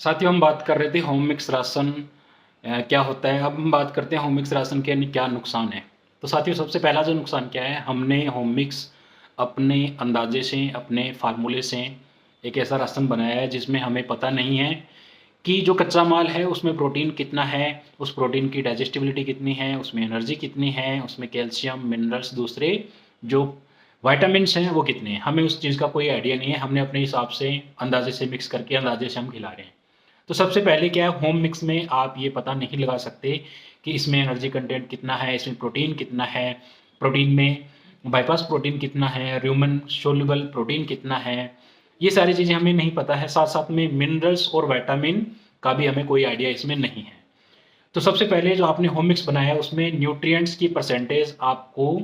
साथियों, हम बात कर रहे थे होम मिक्स राशन क्या होता है। अब हम बात करते हैं होम मिक्स राशन के क्या नुकसान है। तो साथियों, सबसे पहला जो नुकसान क्या है, हमने होम मिक्स अपने अंदाजे से, अपने फार्मूले से एक ऐसा राशन बनाया है जिसमें हमें पता नहीं है कि जो कच्चा माल है उसमें प्रोटीन कितना है, उस प्रोटीन की डाइजेस्टिबिलिटी कितनी है, उसमें एनर्जी कितनी है, उसमें कैल्शियम, मिनरल्स, दूसरे जो वाइटामिन्स हैं वो कितने हैं। हमें उस चीज़ का कोई आइडिया नहीं है। हमने अपने हिसाब से अंदाजे से मिक्स करके अंदाजे से हम खिला रहे हैं। तो सबसे पहले क्या है, होम मिक्स में आप ये पता नहीं लगा सकते कि इसमें एनर्जी कंटेंट कितना है, इसमें प्रोटीन कितना है, प्रोटीन में बाईपास प्रोटीन कितना है, ह्यूमन सोल्यूबल प्रोटीन कितना है। ये सारी चीज़ें हमें नहीं पता है। साथ साथ में मिनरल्स और विटामिन का भी हमें कोई आइडिया इसमें नहीं है। तो सबसे पहले जो आपने होम मिक्स बनाया है उसमें न्यूट्रिएंट्स की परसेंटेज आपको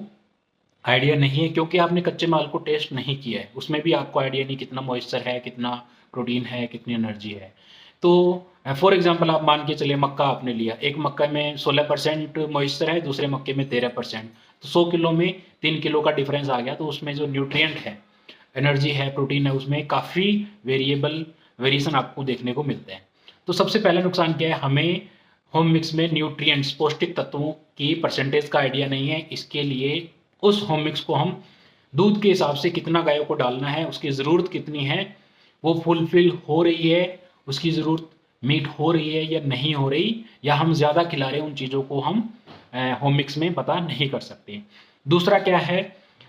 आइडिया नहीं है, क्योंकि आपने कच्चे माल को टेस्ट नहीं किया है। उसमें भी आपको आइडिया नहीं कितना मॉइस्चर है, कितना प्रोटीन है, कितनी एनर्जी है। तो फॉर एग्जांपल आप मान के चलिए, मक्का आपने लिया, एक मक्का में 16% मॉइस्चर है, दूसरे मक्के में 13%। तो 100 किलो में 3 किलो का डिफरेंस आ गया। तो उसमें जो न्यूट्रिएंट है, एनर्जी है, प्रोटीन है, उसमें काफ़ी वेरिएशन आपको देखने को मिलते हैं। तो सबसे पहला नुकसान क्या है, हमें होम मिक्स में न्यूट्रिएंट्स, पौष्टिक तत्वों की परसेंटेज का आइडिया नहीं है। इसके लिए उस होम मिक्स को हम दूध के हिसाब से कितना गायों को डालना है, उसकी ज़रूरत कितनी है, वो फुलफिल हो रही है, उसकी ज़रूरत मीट हो रही है या नहीं हो रही, या हम ज़्यादा खिला रहे हैं, उन चीज़ों को हम होम मिक्स में पता नहीं कर सकते। दूसरा क्या है,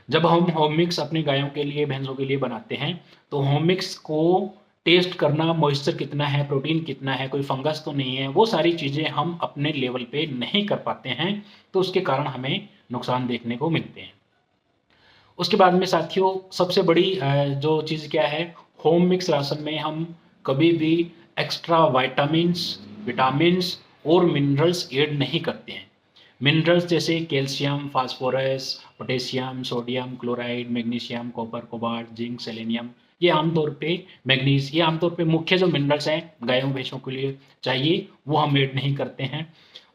जब हम होम मिक्स अपने गायों के लिए, भैंसों के लिए बनाते हैं, तो होम मिक्स को टेस्ट करना, मॉइस्चर कितना है, प्रोटीन कितना है, कोई फंगस तो नहीं है, वो सारी चीज़ें हम अपने लेवल पे नहीं कर पाते हैं। तो उसके कारण हमें नुकसान देखने को मिलते हैं। उसके बाद में साथियों, सबसे बड़ी जो चीज़ क्या है, होम मिक्स राशन में हम कभी भी एक्स्ट्रा विटामिन्स और मिनरल्स ऐड नहीं करते हैं। मिनरल्स जैसे calcium, phosphorus, potassium, sodium, chloride, magnesium, copper, cobalt, zinc, selenium, ये आमतौर पे मैग्नीज, ये आमतौर पे मुख्य जो मिनरल्स हैं गायों भैंसों के लिए चाहिए, वो हम ऐड नहीं करते हैं।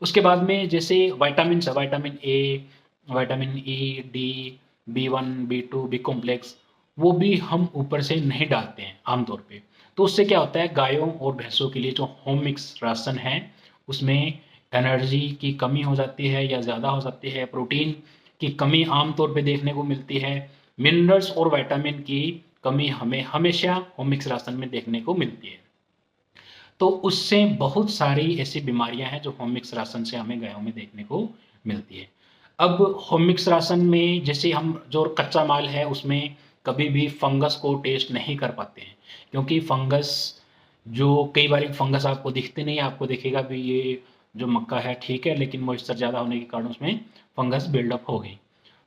उसके बाद में जैसे वाइटामिन है, vitamin A, vitamin E, D, B one, B two, B complex, वो भी हम ऊपर से नहीं डालते हैं आमतौर पे। तो उससे क्या होता है, गायों और भैंसों के लिए जो होम मिक्स राशन है उसमें एनर्जी की कमी हो जाती है या ज़्यादा हो जाती है, प्रोटीन की कमी आमतौर पे देखने को मिलती है, मिनरल्स और विटामिन की कमी हमें हमेशा होम मिक्स राशन में देखने को मिलती है। तो उससे बहुत सारी ऐसी बीमारियां हैं जो होम मिक्स राशन से हमें गायों में देखने को मिलती है। अब होम मिक्स राशन में जैसे हम जो कच्चा माल है उसमें कभी भी फंगस को टेस्ट नहीं कर पाते हैं, क्योंकि फंगस, जो कई बार फंगस आपको दिखते नहीं, आपको दिखेगा भी ये जो मक्का है ठीक है, लेकिन मॉइस्चर ज़्यादा होने के कारण उसमें फंगस बिल्डअप हो गई।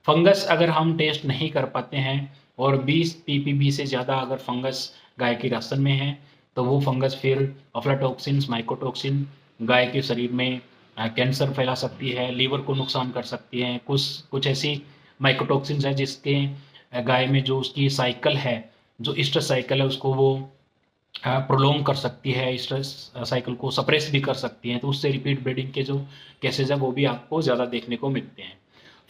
फंगस अगर हम टेस्ट नहीं कर पाते हैं और 20 पीपीबी से ज़्यादा अगर फंगस गाय के राशन में है, तो वो फंगस फिर अफ्लाटॉक्सिन्स, माइकोटॉक्सिन गाय के शरीर में कैंसर फैला सकती है, लीवर को नुकसान कर सकती है। कुछ कुछ ऐसी माइकोटॉक्सिन्स हैं जिसके गाय में जो उसकी साइकिल है, जो ईस्टर साइकिल है, उसको वो प्रोलॉन्ग कर सकती है, स्ट्रेस साइकिल को सप्रेस भी कर सकती हैं। तो उससे रिपीट ब्रीडिंग के जो केसेज है वो भी आपको ज़्यादा देखने को मिलते हैं।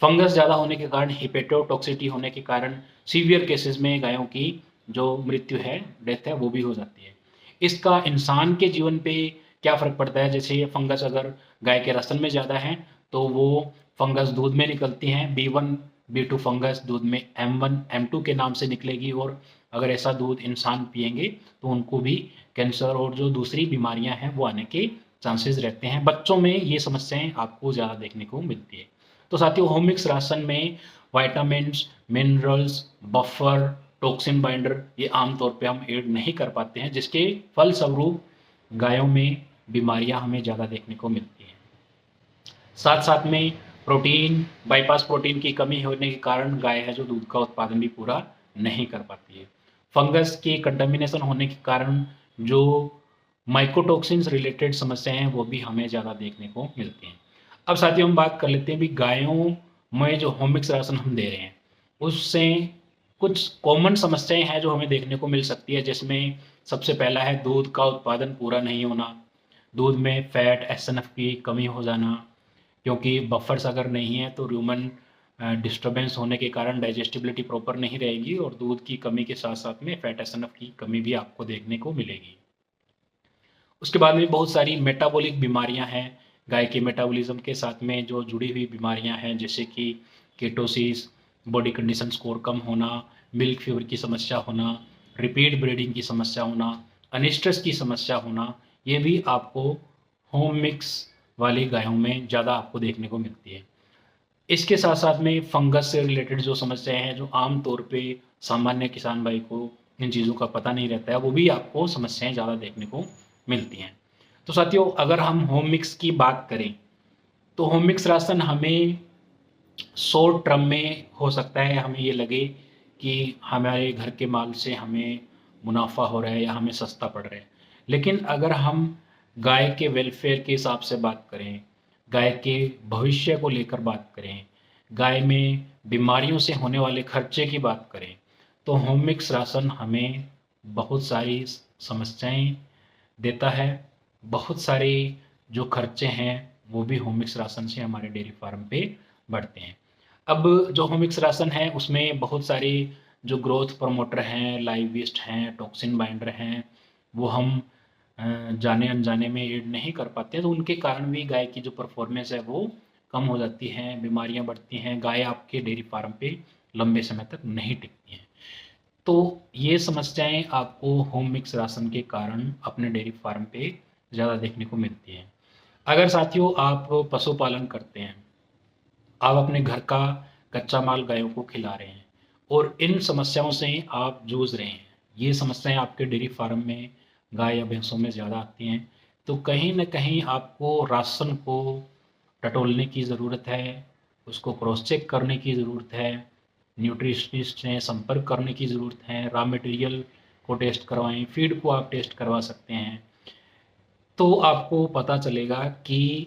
फंगस ज़्यादा होने के कारण, हिपेटोटॉक्सिटी होने के कारण सीवियर केसेस में गायों की जो मृत्यु है, डेथ है, वो भी हो जाती है। इसका इंसान के जीवन पे क्या फ़र्क पड़ता है, जैसे ये फंगस अगर गाय के रसन में ज़्यादा है तो वो फंगस दूध में निकलती हैं, B1 B2 फंगस दूध में M1 M2 के नाम से निकलेगी, और अगर ऐसा दूध इंसान पिएंगे तो उनको भी कैंसर और जो दूसरी बीमारियां हैं वो आने के चांसेस रहते हैं। बच्चों में ये समस्याएं आपको ज़्यादा देखने को मिलती है। तो साथियों, होम मिक्स राशन में vitamins, minerals, buffer, toxin binder ये आमतौर पे हम ऐड नहीं कर पाते हैं, जिसके फलस्वरूप गायों में बीमारियां हमें ज़्यादा देखने को मिलती हैं। साथ साथ में प्रोटीन, बाईपास प्रोटीन की कमी होने के कारण गाय है जो दूध का उत्पादन भी पूरा नहीं कर पाती है। फंगस के कंटामिनेशन होने के कारण जो माइकोटॉक्सिन्स रिलेटेड समस्याएं हैं वो भी हमें ज़्यादा देखने को मिलती हैं। अब साथियों, हम बात कर लेते हैं भी गायों में जो होम मिक्स राशन हम दे रहे हैं उससे कुछ कॉमन समस्याएं हैं जो हमें देखने को मिल सकती है, जिसमें सबसे पहला है दूध का उत्पादन पूरा नहीं होना, दूध में फैट, एसएनएफ की कमी हो जाना, क्योंकि बफर्स अगर नहीं है तो ह्यूमन डिस्टर्बेंस होने के कारण डाइजेस्टिबिलिटी प्रॉपर नहीं रहेगी, और दूध की कमी के साथ साथ में फैट एसएनएफ की कमी भी आपको देखने को मिलेगी। उसके बाद में बहुत सारी मेटाबॉलिक बीमारियां हैं, गाय के मेटाबॉलिज्म के साथ में जो जुड़ी हुई बीमारियां हैं, जैसे कि केटोसिस, बॉडी कंडीशन स्कोर कम होना, मिल्क फीवर की समस्या होना, रिपीट ब्रीडिंग की समस्या होना, अनिस्ट्रस की समस्या होना, ये भी आपको होम मिक्स वाली गायों में ज़्यादा आपको देखने को मिलती है। इसके साथ साथ में फंगस से रिलेटेड जो समस्याएं हैं, जो आम तौर पे सामान्य किसान भाई को इन चीज़ों का पता नहीं रहता है, वो भी आपको समस्याएं ज़्यादा देखने को मिलती हैं। तो साथियों, अगर हम होम मिक्स की बात करें तो होम मिक्स राशन हमें शॉर्ट टर्म में हो सकता है हमें ये लगे कि हमारे घर के माल से हमें मुनाफा हो रहा है या हमें सस्ता पड़ रहा है। लेकिन अगर हम गाय के वेलफेयर के हिसाब से बात करें, गाय के भविष्य को लेकर बात करें, गाय में बीमारियों से होने वाले खर्चे की बात करें, तो होम मिक्स राशन हमें बहुत सारी समस्याएं देता है। बहुत सारे जो खर्चे हैं वो भी होम मिक्स राशन से हमारे डेयरी फार्म पे बढ़ते हैं। अब जो होम मिक्स राशन है उसमें बहुत सारी जो ग्रोथ प्रमोटर हैं, लाइव वेस्ट हैं, टॉक्सिन बाइंडर हैं, वो हम जाने अनजाने में ऐड नहीं कर पाते, तो उनके कारण भी गाय की जो परफॉर्मेंस है वो कम हो जाती है, बीमारियां बढ़ती हैं, गाय आपके डेयरी फार्म पे लंबे समय तक नहीं टिकती हैं। तो ये समस्याएं आपको होम मिक्स राशन के कारण अपने डेयरी फार्म पे ज़्यादा देखने को मिलती हैं। अगर साथियों आप पशुपालन करते हैं, आप अपने घर का कच्चा माल गायों को खिला रहे हैं और इन समस्याओं से आप जूझ रहे हैं, ये समस्याएं आपके डेयरी फार्म में गाय या भैंसों में ज़्यादा आती हैं, तो कहीं न कहीं आपको राशन को टटोलने की ज़रूरत है, उसको क्रॉस चेक करने की ज़रूरत है, न्यूट्रिशनिस्ट से संपर्क करने की ज़रूरत है, रॉ मटेरियल को टेस्ट करवाएँ, फीड को आप टेस्ट करवा सकते हैं। तो आपको पता चलेगा कि